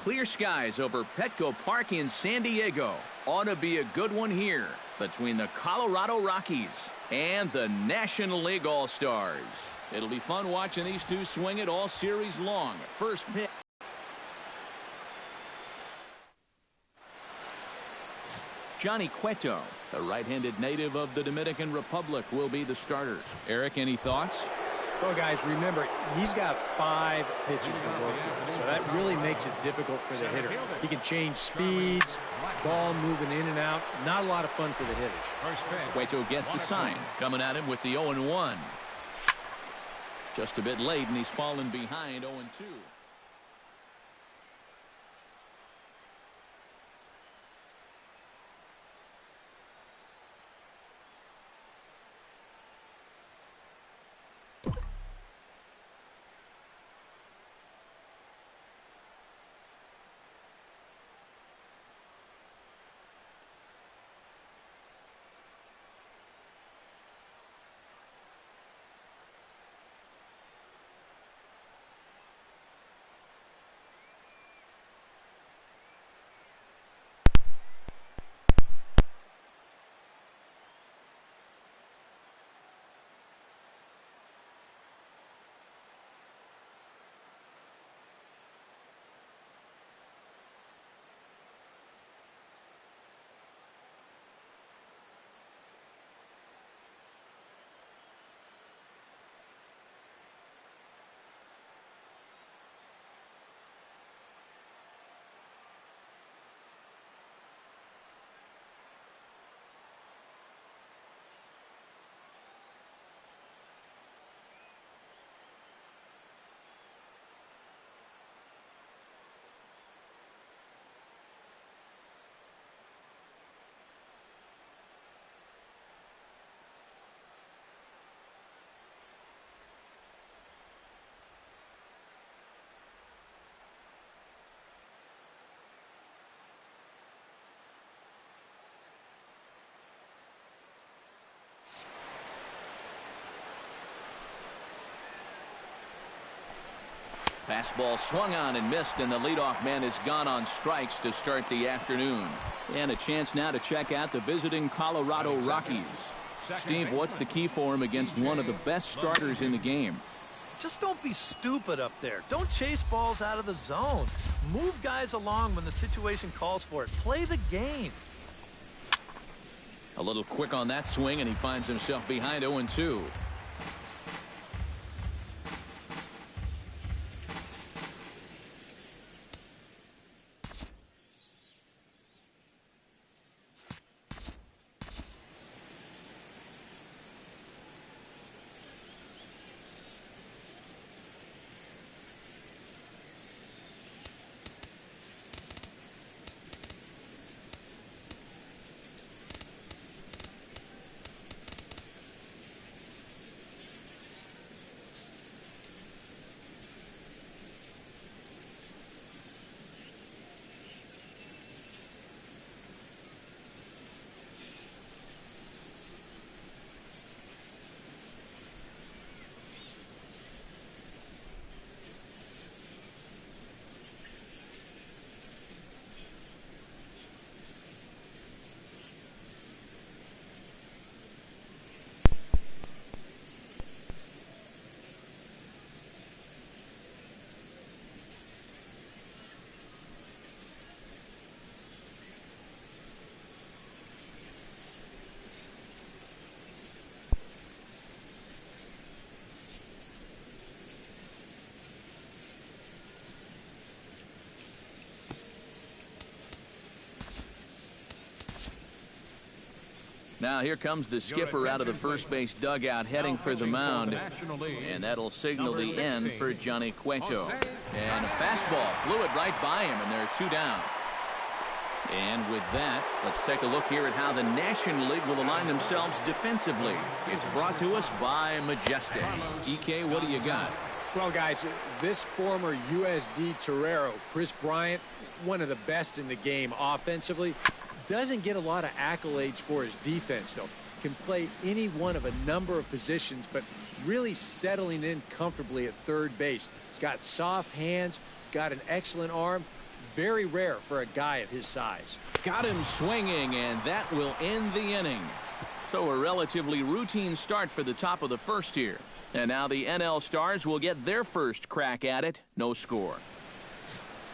clear skies over Petco Park in San Diego. Ought to be a good one here between the Colorado Rockies and the National League All-Stars. It'll be fun watching these two swing it all series long. First pitch. Johnny Cueto, the right-handed native of the Dominican Republic, will be the starter. Eric, any thoughts? Well, guys, remember, he's got 5 pitches to work with, so that really makes it difficult for the hitter. He can change speeds, ball moving in and out. Not a lot of fun for the hitters. Cueto gets the sign, coming at him with the 0-1. Just a bit late, and he's fallen behind 0-2. Fastball swung on and missed, and the leadoff man is gone on strikes to start the afternoon. And a chance now to check out the visiting Colorado Rockies. Steve, what's the key for him against one of the best starters in the game? Just don't be stupid up there. Don't chase balls out of the zone. Move guys along when the situation calls for it. Play the game. A little quick on that swing, and he finds himself behind 0-2. Now here comes the skipper out of the first base dugout heading for the mound. And that'll signal the end for Johnny Cueto. And a fastball blew it right by him, and there are 2 down. And with that, let's take a look here at how the National League will align themselves defensively. It's brought to us by Majestic. EK, what do you got? Well, guys, this former USD Torero, Chris Bryant, one of the best in the game offensively. Doesn't get a lot of accolades for his defense, though. Can play any one of a number of positions, but really settling in comfortably at third base. He's got soft hands. He's got an excellent arm. Very rare for a guy of his size. Got him swinging, and that will end the inning. So a relatively routine start for the top of the first here. And now the NL Stars will get their first crack at it. No score.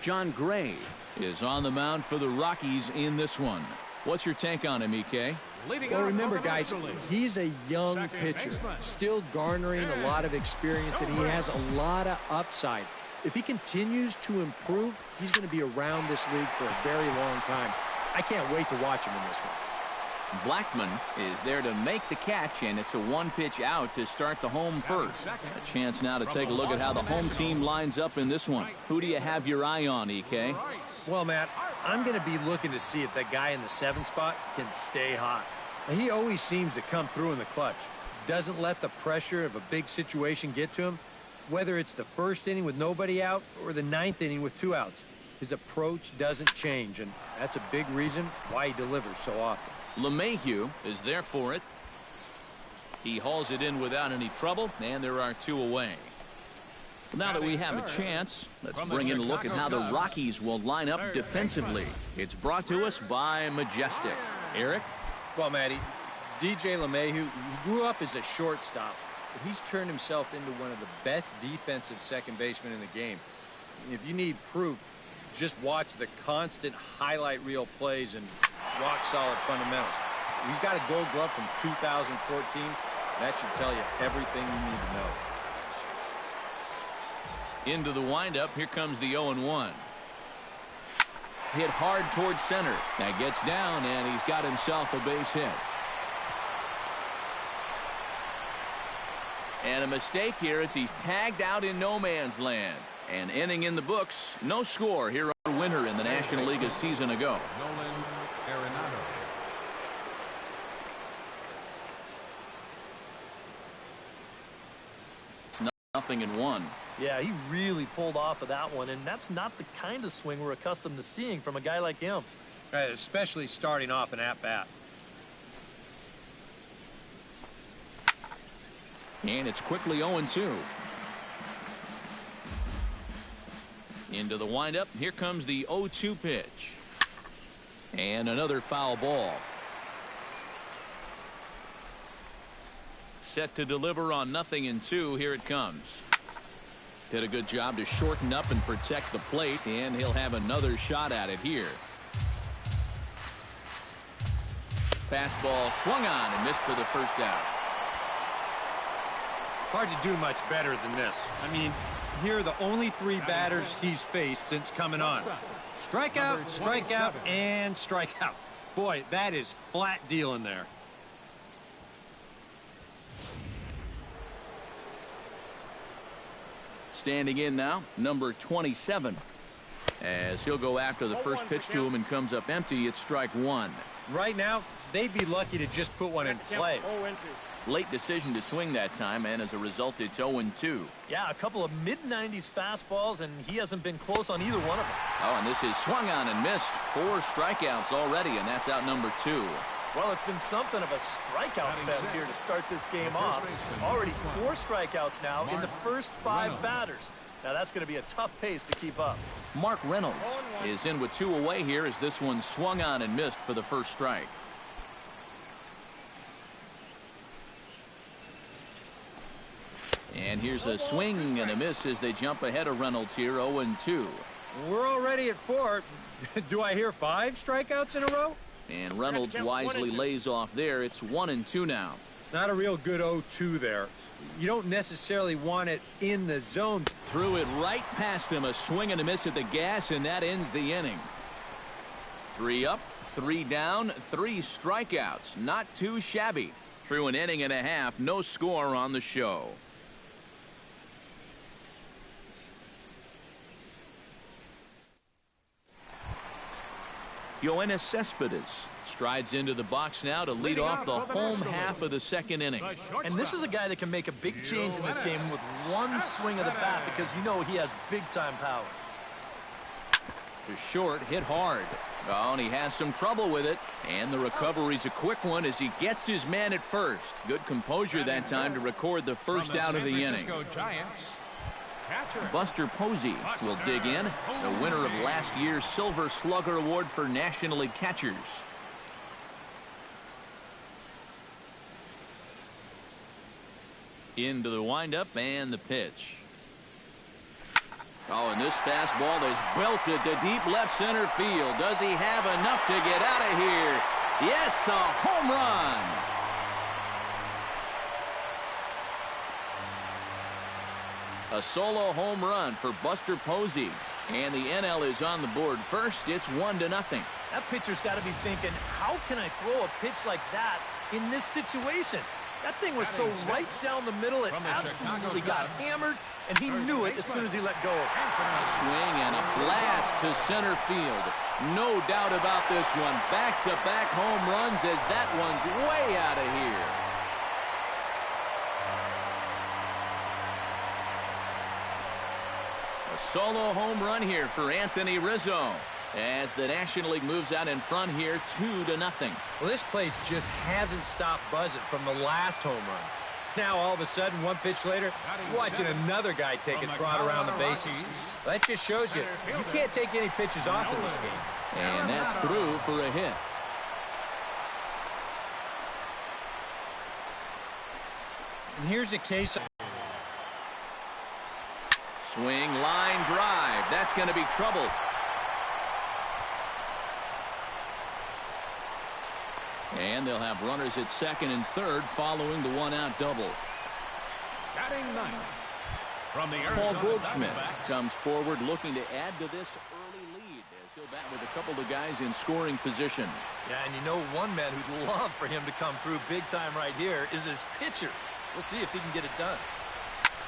John Gray is on the mound for the Rockies in this one. What's your take on him, EK? Well, remember, guys, he's a young pitcher, still garnering a lot of experience, and he has a lot of upside. If he continues to improve, he's going to be around this league for a very long time. I can't wait to watch him in this one. Blackman is there to make the catch, and it's a one-pitch out to start the home first. A chance now to take a look at how the home team lines up in this one. Who do you have your eye on, EK? Well, Matt, I'm going to be looking to see if that guy in the 7th spot can stay hot. He always seems to come through in the clutch. Doesn't let the pressure of a big situation get to him. Whether it's the first inning with nobody out or the 9th inning with 2 outs, his approach doesn't change, and that's a big reason why he delivers so often. LeMahieu is there for it. He hauls it in without any trouble, and there are 2 away. Now that we have a chance, let's bring in a look at how the Rockies will line up defensively. It's brought to us by Majestic. Eric? Well, Matty, DJ LeMahieu, he grew up as a shortstop, but he's turned himself into one of the best defensive second basemen in the game. If you need proof, just watch the constant highlight reel plays and rock-solid fundamentals. He's got a gold glove from 2014. That should tell you everything you need to know. Into the windup, here comes the 0-1. Hit hard towards center. That gets down, and he's got himself a base hit. And a mistake here as he's tagged out in no man's land. An inning in the books, no score here on winner in the National League a season ago. It's 0-1. Yeah, he really pulled off of that one, and that's not the kind of swing we're accustomed to seeing from a guy like him. Right, especially starting off an at-bat. And it's quickly 0-2. Into the windup, here comes the 0-2 pitch. And another foul ball. Set to deliver on 0-2, here it comes. Did a good job to shorten up and protect the plate, and he'll have another shot at it here. Fastball swung on and missed for the first out. Hard to do much better than this. I mean, here are the only 3 batters he's faced since coming on. Strikeout, strikeout, and strikeout. Boy, that is flat dealing there. Standing in now, number 27. As he'll go after the first pitch to him and comes up empty, it's strike 1. Right now, they'd be lucky to just put one in play. Late decision to swing that time, and as a result, it's 0-2. Yeah, a couple of mid-90s fastballs, and he hasn't been close on either one of them. Oh, and this is swung on and missed. 4 strikeouts already, and that's out number 2. Well, it's been something of a strikeout fest here to start this game off. Already 4 strikeouts now in the first 5 batters. Now, that's going to be a tough pace to keep up. Mark Reynolds is in with 2 away here as this one swung on and missed for the first strike. And here's a swing and a miss as they jump ahead of Reynolds here, 0-2. We're already at 4. Do I hear 5 strikeouts in a row? And Reynolds wisely lays off there. It's 1-2 now. Not a real good 0-2 there. You don't necessarily want it in the zone. Threw it right past him. A swing and a miss at the gas, and that ends the inning. 3 up, 3 down, 3 strikeouts. Not too shabby. Through an inning and a half, no score on the show. Yoenis Cespedes strides into the box now to lead off the home half of the second inning. And this is a guy that can make a big change in this game with one swing of the bat because you know he has big-time power. To short, hit hard. Oh, and he has some trouble with it. And the recovery's a quick one as he gets his man at first. Good composure that time to record the first out of the inning. Buster Posey will dig in, the winner of last year's Silver Slugger Award for National League catchers. Into the windup and the pitch. Oh, and this fastball is belted to deep left center field. Does he have enough to get out of here? Yes, a home run. A solo home run for Buster Posey. And the NL is on the board first. It's 1-0. That pitcher's got to be thinking, how can I throw a pitch like that in this situation? That thing was so right down the middle, it absolutely got hammered, and he knew it as soon as he let go. A swing and a blast to center field. No doubt about this one. Back-to-back home runs as that one's way out of here. A solo home run here for Anthony Rizzo as the National League moves out in front here 2-0. Well, this place just hasn't stopped buzzing from the last home run. Now, all of a sudden, one pitch later, watching another guy take a trot around the bases. That just shows you can't take any pitches off in this game. And that's through for a hit. And here's a case of swing, line drive. That's going to be trouble. And they'll have runners at second and third following the one-out double. Batting ninth. From the Paul Goldschmidt comes forward looking to add to this early lead as he'll bat with a couple of guys in scoring position. Yeah, and you know one man who'd love for him to come through big time right here is his pitcher. We'll see if he can get it done.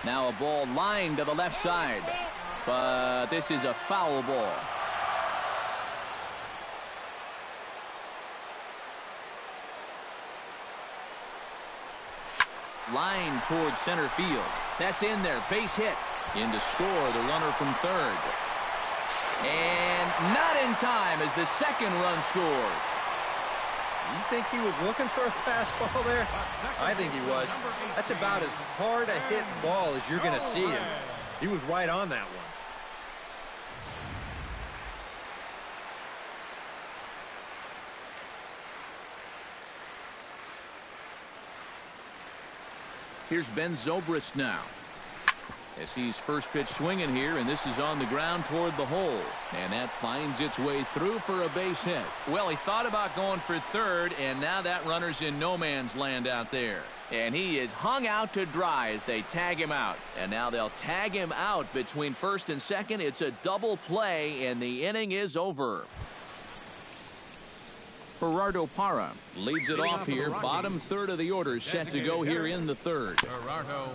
Now a ball lined to the left side, but this is a foul ball. Line towards center field. That's in there. Base hit. In to score the runner from third. And not in time as the second run scores. You think he was looking for a fastball there? I think he was. That's about as hard a hit ball as you're going to see him. He was right on that one. Here's Ben Zobrist now. As he's first pitch swinging here, and this is on the ground toward the hole. And that finds its way through for a base hit. Well, he thought about going for third, and now that runner's in no man's land out there. And he is hung out to dry as they tag him out. And now they'll tag him out between first and second. It's a double play, and the inning is over. Gerardo Parra leads it off here. Bottom third of the order set to go here in the third.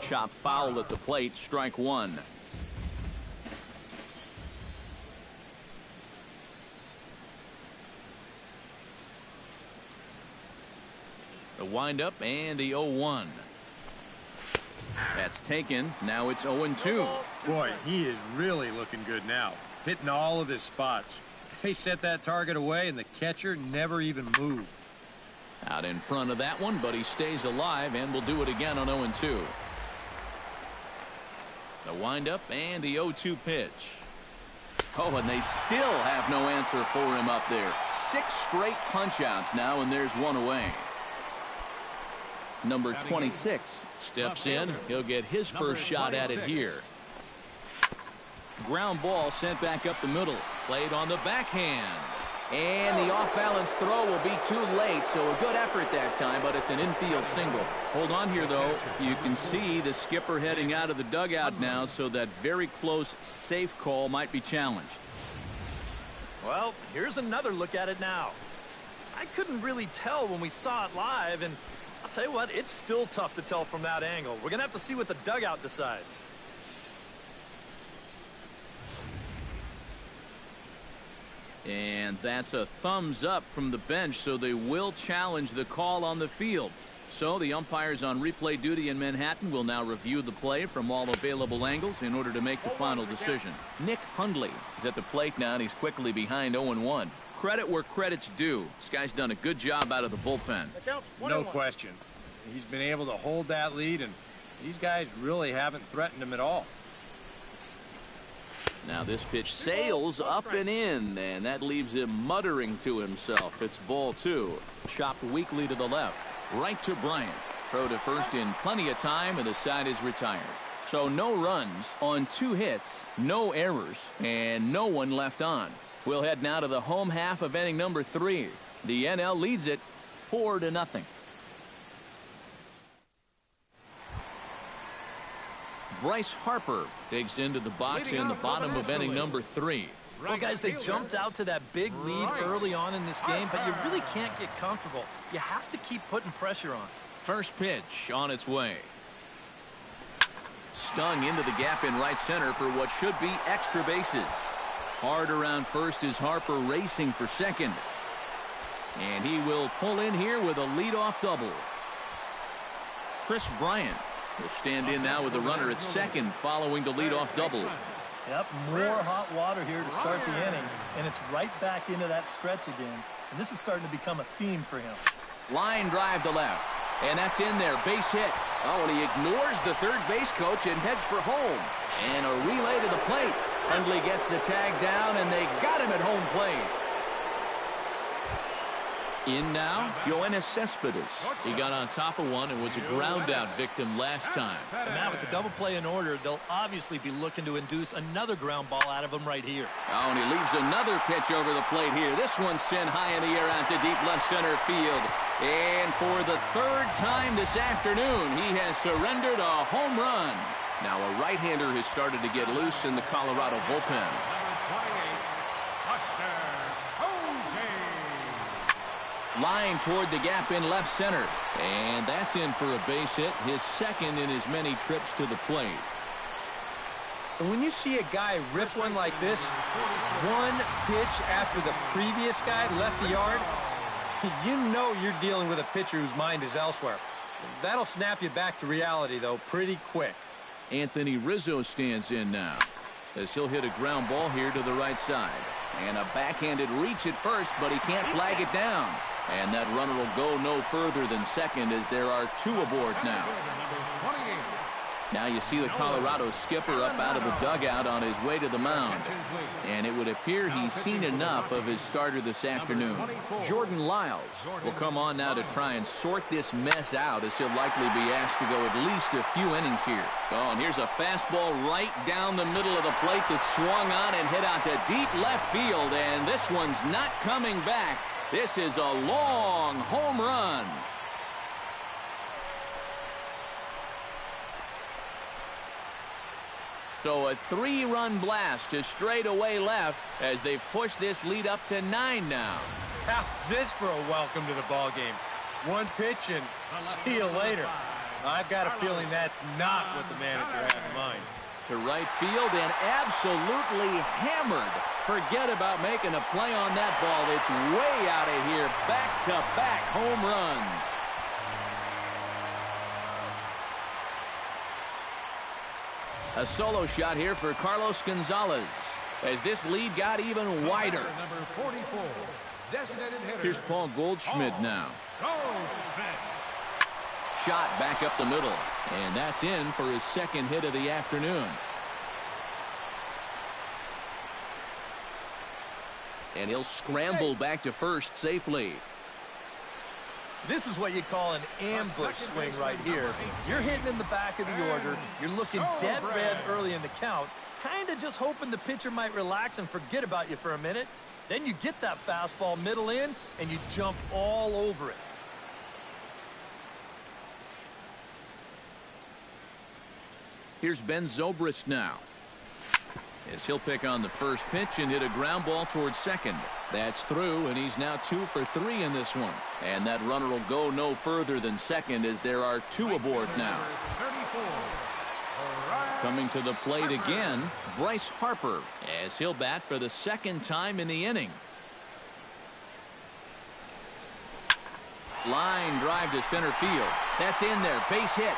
Chop foul at the plate. Strike one. The windup and the 0-1. That's taken. Now it's 0-2. Boy, he is really looking good now. Hitting all of his spots. He set that target away, and the catcher never even moved. Out in front of that one, but he stays alive and will do it again on 0-2. The windup and the 0-2 pitch. Oh, and they still have no answer for him up there. 6 straight punch-outs now, and there's one away. Number 26 steps in. He'll get his first shot at it here. Ground ball sent back up the middle. Played on the backhand. And the off-balance throw will be too late, so a good effort that time, but it's an infield single. Hold on here, though. You can see the skipper heading out of the dugout now, so that very close, safe call might be challenged. Well, here's another look at it now. I couldn't really tell when we saw it live, and I'll tell you what, it's still tough to tell from that angle. We're going to have to see what the dugout decides. And that's a thumbs up from the bench, so they will challenge the call on the field. So the umpires on replay duty in Manhattan will now review the play from all available angles in order to make the final decision. Nick Hundley is at the plate now, and he's quickly behind 0-1. Credit where credit's due. This guy's done a good job out of the bullpen. No question. He's been able to hold that lead, and these guys really haven't threatened him at all. Now this pitch sails up and in, and that leaves him muttering to himself. It's ball 2. Chopped weakly to the left. Right to Bryant. Throw to first in plenty of time, and the side is retired. So no runs on 2 hits, no errors, and no one left on. We'll head now to the home half of inning number 3. The NL leads it 4-0. Bryce Harper digs into the box in the bottom of inning number 3. Well, guys, they jumped out to that big lead early on in this game, but you really can't get comfortable. You have to keep putting pressure on. First pitch on its way. Stung into the gap in right center for what should be extra bases. Hard around first is Harper racing for second. And he will pull in here with a leadoff double. Chris Bryant will stand in now with the runner at second following the leadoff double. Yep, more hot water here to start the inning, and it's right back into that stretch again. And this is starting to become a theme for him. Line drive to left, and that's in there, base hit. Oh, and he ignores the third base coach and heads for home. And a relay to the plate. Hundley gets the tag down, and they got him at home plate. In now, Yoenis Cespedes. He got on top of one and was a ground-out victim last time. And now with the double play in order, they'll obviously be looking to induce another ground ball out of him right here. Oh, and he leaves another pitch over the plate here. This one's sent high in the air out to deep left center field. And for the 3rd time this afternoon, he has surrendered a home run. Now a right-hander has started to get loose in the Colorado bullpen. Line toward the gap in left center. And that's in for a base hit, his second in as many trips to the plate. And when you see a guy rip one like this, one pitch after the previous guy left the yard, you know you're dealing with a pitcher whose mind is elsewhere. That'll snap you back to reality, though, pretty quick. Anthony Rizzo stands in now as he'll hit a ground ball here to the right side. And a backhanded reach at first, but he can't flag it down. And that runner will go no further than second as there are 2 aboard now. Now you see the Colorado skipper up out of the dugout on his way to the mound. And it would appear he's seen enough of his starter this afternoon. Jordan Lyles will come on now to try and sort this mess out as he'll likely be asked to go at least a few innings here. Oh, and here's a fastball right down the middle of the plate that swung on and hit out to deep left field. And this one's not coming back. This is a long home run. So a 3-run blast to straightaway left as they've pushed this lead up to 9 now. How's this for a welcome to the ball game? One pitch and see you later. I've got a feeling that's not what the manager had in mind. To right field and absolutely hammered. Forget about making a play on that ball. It's way out of here. Back-to-back home runs. A solo shot here for Carlos Gonzalez as this lead got even wider. Here's Paul Goldschmidt now. Shot back up the middle, and that's in for his second hit of the afternoon. And he'll scramble back to first safely. This is what you call an ambush swing right here. You're hitting in the back of the order. You're looking dead red early in the count, kind of just hoping the pitcher might relax and forget about you for a minute. Then you get that fastball middle in, and you jump all over it. Here's Ben Zobrist now, as he'll pick on the first pitch and hit a ground ball towards second. That's through, and he's now 2 for 3 in this one. And that runner will go no further than second as there are 2 aboard now. Coming to the plate again, Bryce Harper, as he'll bat for the second time in the inning. Line drive to center field. That's in there, base hit.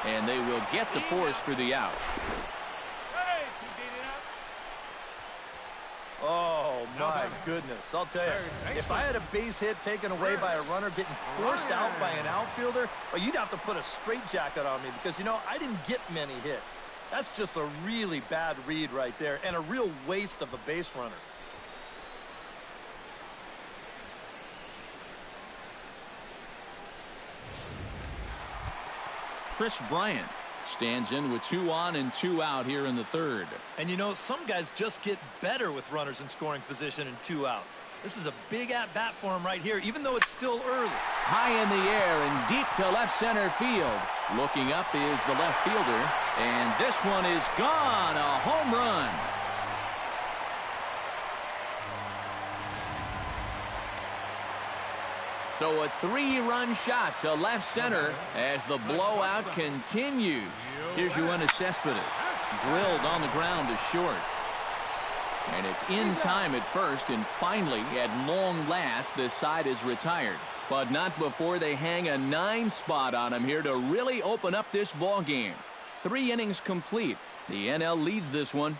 And they will get the force for the out. Oh, my goodness. I'll tell you, if I had a base hit taken away by a runner getting forced out by an outfielder, well, you'd have to put a straitjacket on me because, you know, I didn't get many hits. That's just a really bad read right there and a real waste of a base runner. Chris Bryant stands in with 2 on and 2 out here in the third. And you know, some guys just get better with runners in scoring position and 2 outs. This is a big at-bat for him right here, even though it's still early. High in the air and deep to left center field. Looking up is the left fielder, and this one is gone. A home run. So a 3-run shot to left center as the blowout continues. Here's Yoenis Cespedes. Drilled on the ground to short. And it's in time at first, and finally, at long last, the side is retired. But not before they hang a 9 spot on him here to really open up this ball game. 3 innings complete. The NL leads this one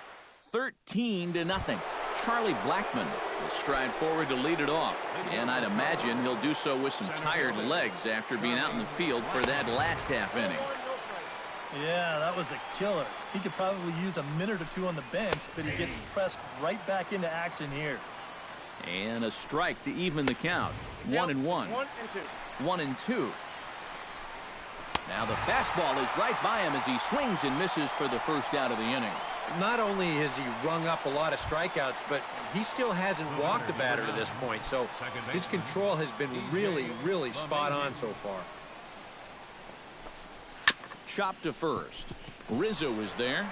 13-0. Charlie Blackmon will stride forward to lead it off. And I'd imagine he'll do so with some tired legs after being out in the field for that last half inning. Yeah, that was a killer. He could probably use a minute or 2 on the bench, but he gets pressed right back into action here. And a strike to even the count. 1-1. 1-2. Now the fastball is right by him as he swings and misses for the first out of the inning. Not only has he rung up a lot of strikeouts, but he still hasn't walked the batter to this point. So his control has been really, really spot on so far. Chop to first. Rizzo is there,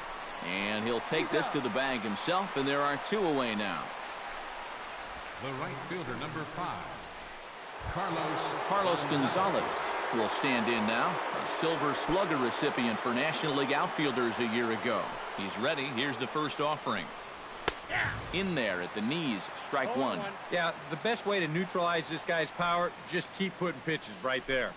and he'll take this to the bag himself, and there are 2 away now. The right fielder, number 5, Carlos Gonzalez will stand in now, a Silver Slugger recipient for National League outfielders a year ago. He's ready. Here's the first offering. In there at the knees, strike 1. Yeah, the best way to neutralize this guy's power, just keep putting pitches right there.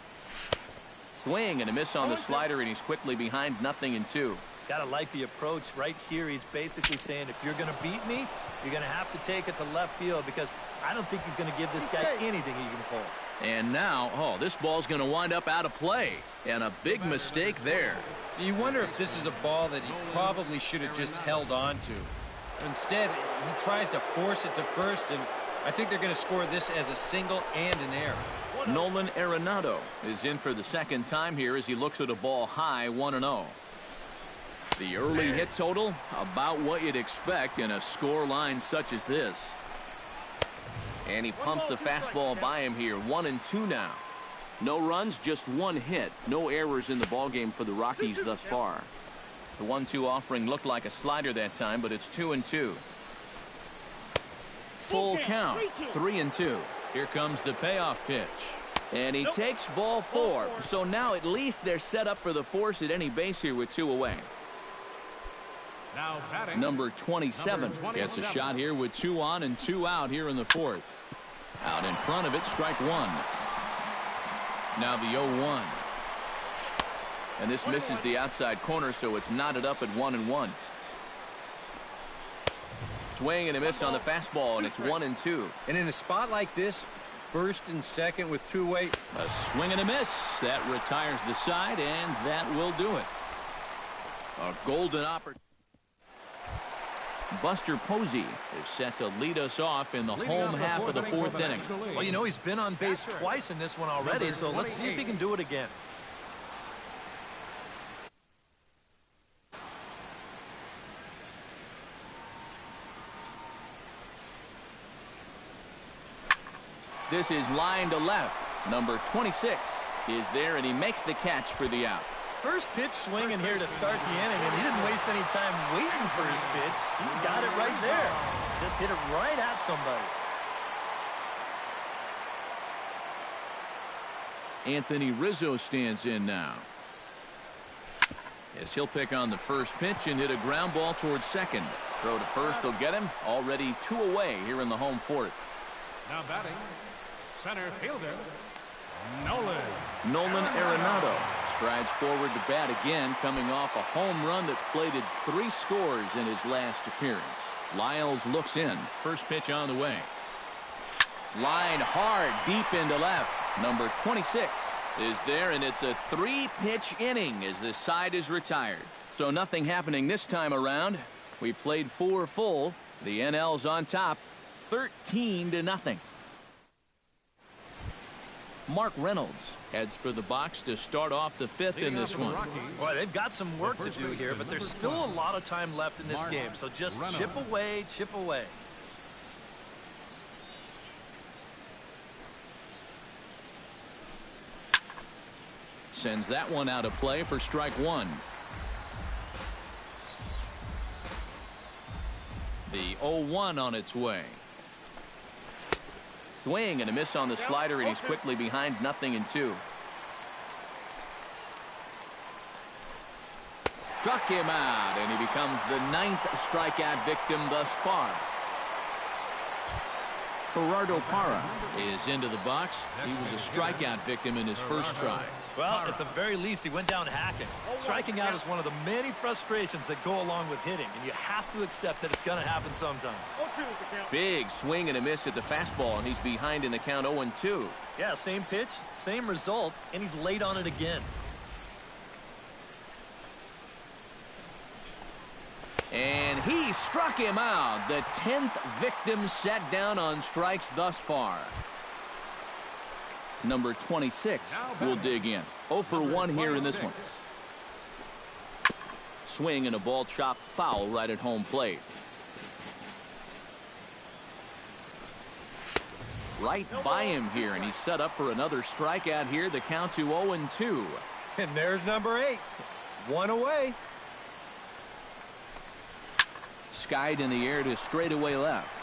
Swing and a miss on the slider, and he's quickly behind 0-2. Gotta like the approach right here. He's basically saying, if you're gonna beat me, you're gonna have to take it to left field, because I don't think he's gonna give this guy anything he can pull. And now, this ball's gonna wind up out of play, and a big mistake there. You wonder if this is a ball that he probably should have just held on to. Instead, he tries to force it to first, and I think they're going to score this as a single and an error. Nolan Arenado is in for the second time here as he looks at a ball high, 1-0. The early hit total, about what you'd expect in a score line such as this. And he pumps the fastball by him here, 1-2 now. No runs, just 1 hit. No errors in the ballgame for the Rockies thus far. The 1-2 offering looked like a slider that time, but it's 2-2. Full count, 3-2. Here comes the payoff pitch. And he takes ball 4. So now at least they're set up for the force at any base here with 2 away. Now batting, number 27 gets a shot here with 2 on and 2 out here in the 4th. Out in front of it, strike 1. Now the 0-1. And this misses the outside corner, so it's knotted up at 1-1. Swing and a miss on the fastball, and it's 1-2. And in a spot like this, first and second with 2 away. A swing and a miss. That retires the side, and that will do it. A golden opportunity. Buster Posey is set to lead us off in the home half of the 4th inning. Well, you know, he's been on base twice in this one already, so let's see if he can do it again. This is line to left. Number 26 is there, and he makes the catch for the out. First pitch swinging here to start the inning, and he didn't waste any time waiting for his pitch. He got it right there. Just hit it right at somebody. Anthony Rizzo stands in now, as he'll pick on the first pitch and hit a ground ball towards second. Throw to first will get him. Already 2 away here in the home 4th. Now batting, center fielder, Nolan Arenado strides forward to bat again, coming off a home run that plated 3 scores in his last appearance. Lyles looks in. First pitch on the way. Line hard deep into left. Number 26 is there, and it's a 3-pitch inning as the side is retired. So nothing happening this time around. We played 4 full. The NL's on top, 13-0. Mark Reynolds heads for the box to start off the 5th in this one. Boy, they've got some work to do here, but there's still a lot of time left in this game. So just chip away, chip away. Sends that one out of play for strike 1. The 0-1 on its way. Swing and a miss on the slider, and he's quickly behind 0-2. Struck him out, and he becomes the 9th strikeout victim thus far. Gerardo Parra is into the box. He was a strikeout victim in his first try. Well, at the very least, he went down hacking. Striking out is one of the many frustrations that go along with hitting, and you have to accept that it's going to happen sometimes. Big swing and a miss at the fastball, and he's behind in the count 0-2. Yeah, same pitch, same result, and he's late on it again. And he struck him out. The 10th victim set down on strikes thus far. Number 26 will dig in. 0 for 1 here in this one. Swing and a ball chopped foul right at home plate. Right by him here, and he's set up for another strikeout here. The count to 0-2. And there's number 8. 1 away. Skied in the air to straightaway left.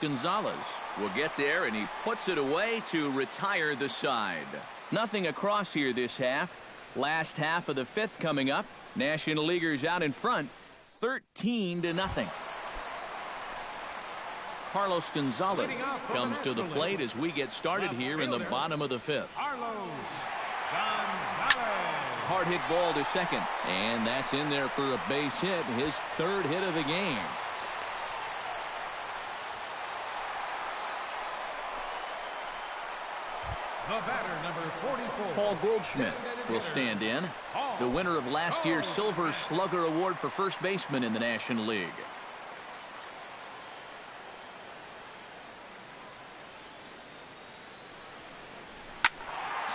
Gonzalez will get there, and he puts it away to retire the side. Nothing across here this half. Last half of the 5th coming up. National Leaguers out in front, 13-0. Carlos Gonzalez comes to the plate as we get started here in the bottom of the 5th. Hard hit ball to second, and that's in there for a base hit, his 3rd hit of the game. The batter, number 44. Paul Goldschmidt will stand in, the winner of last year's Silver Slugger Award for first baseman in the National League.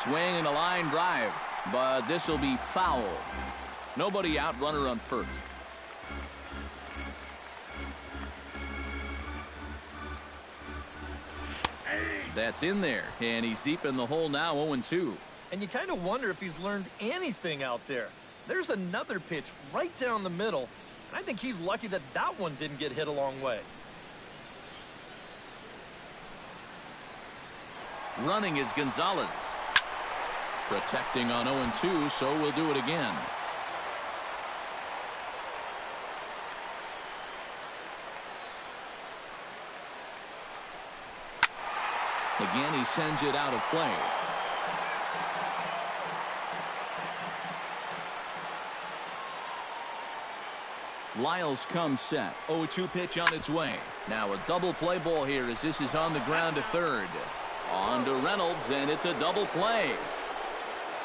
Swing and a line drive, but this will be foul. Nobody out, runner on first. That's in there, and he's deep in the hole now, 0-2. And you kind of wonder if he's learned anything out there. There's another pitch right down the middle, and I think he's lucky that that one didn't get hit a long way. Running is Gonzalez. Protecting on 0-2, so we'll do it again. Again, he sends it out of play. Lyles comes set. 0-2 pitch on its way. Now a double play ball here as this is on the ground to third. On to Reynolds, and it's a double play.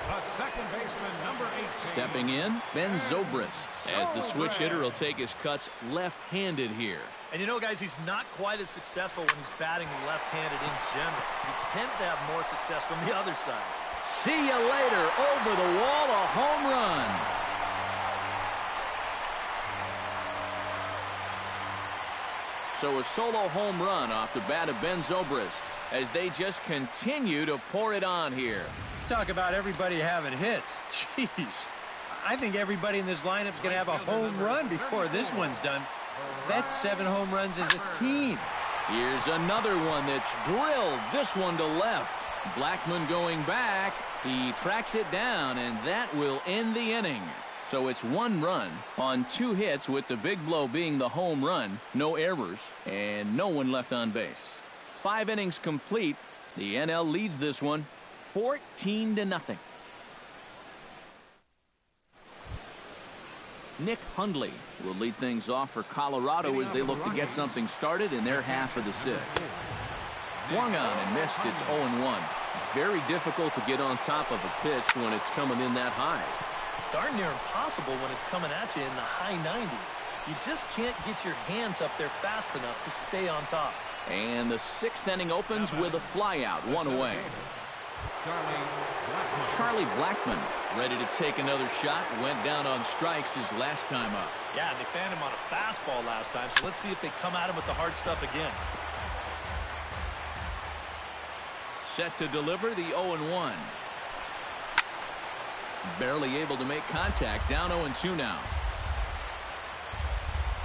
The second baseman, number 18. Stepping in, Ben Zobrist, as the switch hitter will take his cuts left-handed here. And you know, guys, he's not quite as successful when he's batting left-handed in general. He tends to have more success from the other side. See you later. Over the wall, a home run. So a solo home run off the bat of Ben Zobrist as they just continue to pour it on here. Talk about everybody having hits. Jeez. I think everybody in this lineup is going to have a home run before this one's done. That's 7 home runs as a team. Here's another one that's drilled. This one to left. Blackman going back. He tracks it down, and that will end the inning. So it's 1 run on 2 hits, with the big blow being the home run. No errors, and no one left on base. 5 innings complete. The NL leads this one 14-0. Nick Hundley will lead things off for Colorado as they look to get something started in their half of the 6th. swung on and missed. It's 0-1. Very difficult to get on top of a pitch when it's coming in that high. Darn near impossible when it's coming at you in the high 90s. You just can't get your hands up there fast enough to stay on top. And the 6th inning opens with a flyout, 1 away. Charlie Blackmon ready to take another shot. Went down on strikes his last time up. Yeah, and they fanned him on a fastball last time, so let's see if they come at him with the hard stuff again. Set to deliver the 0-1. Barely able to make contact. Down 0-2 now.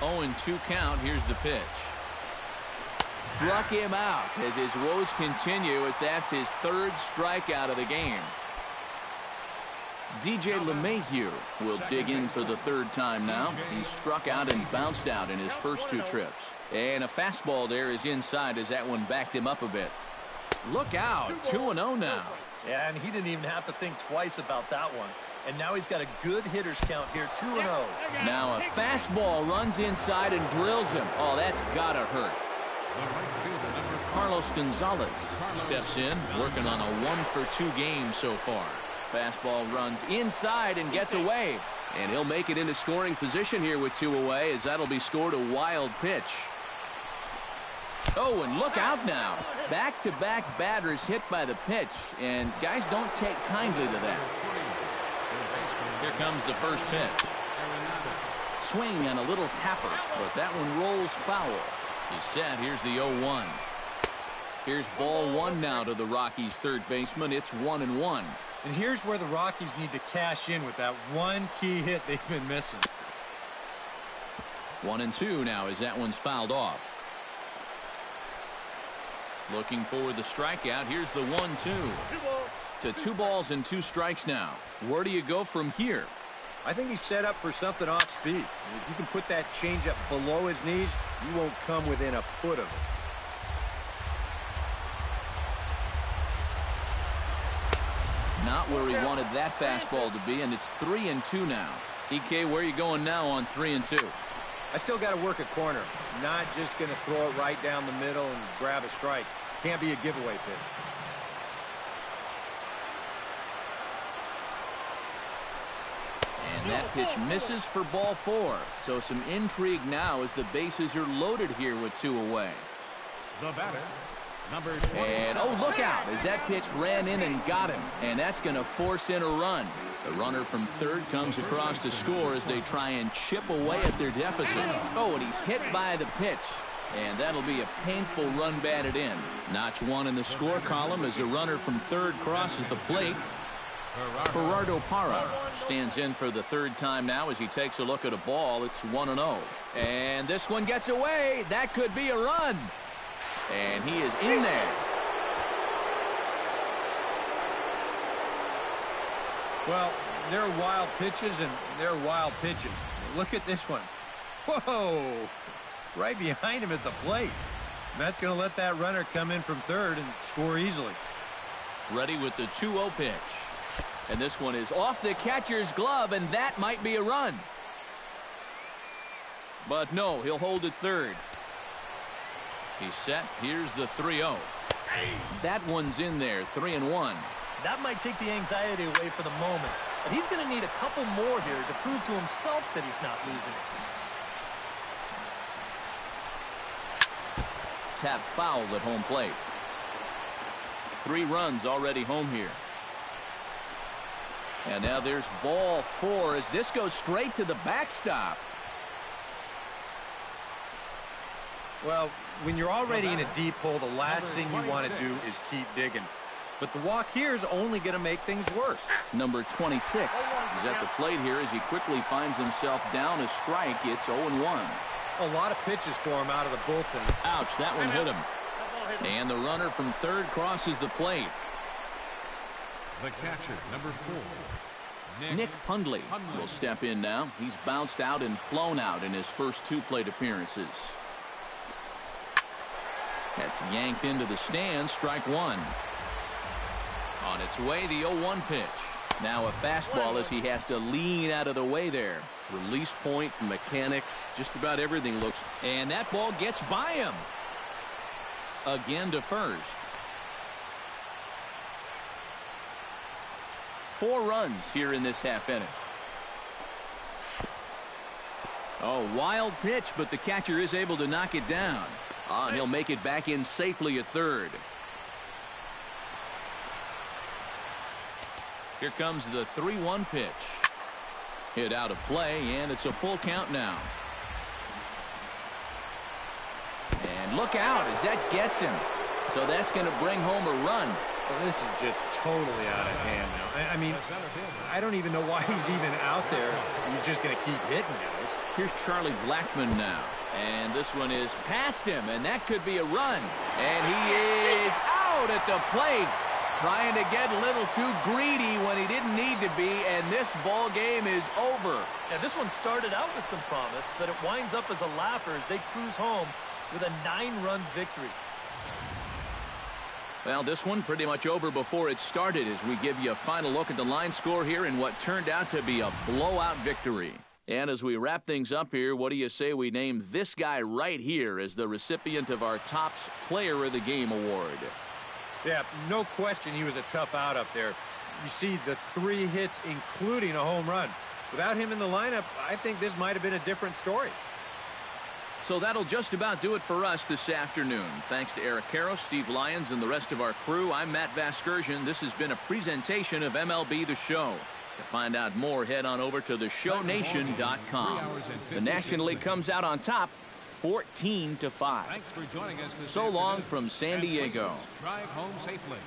0-2 count. Here's the pitch. Struck him out as his woes continue, as that's his 3rd strikeout of the game. DJ LeMahieu will dig in for the 3rd time now. He struck out and bounced out in his first 2 trips. And a fastball there is inside as that one backed him up a bit. Look out, 2-0 now. Yeah, and he didn't even have to think twice about that one. And now he's got a good hitters count here, 2-0. Now a fastball runs inside and drills him. Oh, that's gotta hurt. Carlos Gonzalez steps in, working on a 1-for-2 game so far. Fastball runs inside and gets away. And he'll make it into scoring position here with 2 away, as that'll be scored a wild pitch. Oh, and look out now. Back-to-back batters hit by the pitch, and guys don't take kindly to that. Here comes the first pitch. Swing and a little tapper, but that one rolls foul. He's set. Here's the 0-1. Here's ball 1 now to the Rockies' 3rd baseman. It's 1-1. And here's where the Rockies need to cash in with that one key hit they've been missing. 1-2 now as that one's fouled off. Looking for the strikeout. Here's the 1-2. To 2 balls and 2 strikes now. Where do you go from here? I think he's set up for something off speed. If you can put that changeup below his knees, you won't come within a foot of it. Not where he wanted that fastball to be, and it's 3-2 now. EK, where are you going now on 3-2? I still got to work a corner. Not just going to throw it right down the middle and grab a strike. Can't be a giveaway pitch. And that pitch misses for ball 4. So some intrigue now as the bases are loaded here with 2 away. The batter, number 27. And, oh, look out, as that pitch ran in and got him. And that's going to force in a run. The runner from 3rd comes across to score as they try and chip away at their deficit. Oh, and he's hit by the pitch. And that'll be a painful run batted in. Notch 1 in the score column as a runner from 3rd crosses the plate. Gerardo Parra stands in for the 3rd time now as he takes a look at a ball. It's 1-0. And this one gets away. That could be a run. And he is in there. Well, there are wild pitches and there are wild pitches. Look at this one. Whoa! Right behind him at the plate. And that's going to let that runner come in from 3rd and score easily. Ready with the 2-0 pitch. And this one is off the catcher's glove, and that might be a run. But no, he'll hold it 3rd. He's set. Here's the 3-0. That one's in there, 3-1. That might take the anxiety away for the moment. But he's going to need a couple more here to prove to himself that he's not losing it. Tap fouled at home plate. 3 runs already home here. And now there's ball 4 as this goes straight to the backstop. Well, when you're already in a deep hole, the last thing you want to do is keep digging. But the walk here is only going to make things worse. Number 26 is at the plate here as he quickly finds himself down a strike. It's 0-1. A lot of pitches for him out of the bullpen. Ouch, that one hit him. And the runner from 3rd crosses the plate. The catcher, number 4. Nick Hundley will step in now. He's bounced out and flown out in his first 2 plate appearances. That's yanked into the stands, strike 1. On its way, the 0-1 pitch. Now a fastball as he has to lean out of the way there. Release point, mechanics, just about everything looks. And that ball gets by him. again to first. 4 runs here in this half inning. Oh, wild pitch, but the catcher is able to knock it down. And he'll make it back in safely at third. Here comes the 3-1 pitch. Hit out of play, and it's a full count now. And look out as that gets him. So that's going to bring home a run. Well, this is just totally out of hand now. I mean, I don't even know why he's even out there. He's just going to keep hitting guys. Here's Charlie Blackmon now. And this one is past him, and that could be a run. And he is out at the plate. Trying to get a little too greedy when he didn't need to be, and this ball game is over. Yeah, this one started out with some promise, but it winds up as a laugher as they cruise home with a 9-run victory. Well, this one pretty much over before it started as we give you a final look at the line score here in what turned out to be a blowout victory. And as we wrap things up here, what do you say we name this guy right here as the recipient of our Topps Player of the Game award? Yeah, no question he was a tough out up there. You see the 3 hits, including a home run. Without him in the lineup, I think this might have been a different story. So that'll just about do it for us this afternoon. Thanks to Eric Karros, Steve Lyons, and the rest of our crew. I'm Matt Vasgersian. This has been a presentation of MLB The Show. To find out more, head on over to theshownation.com. The National League comes out on top, 14-5. Thanks for joining us this So long from San Diego. Drive home safely.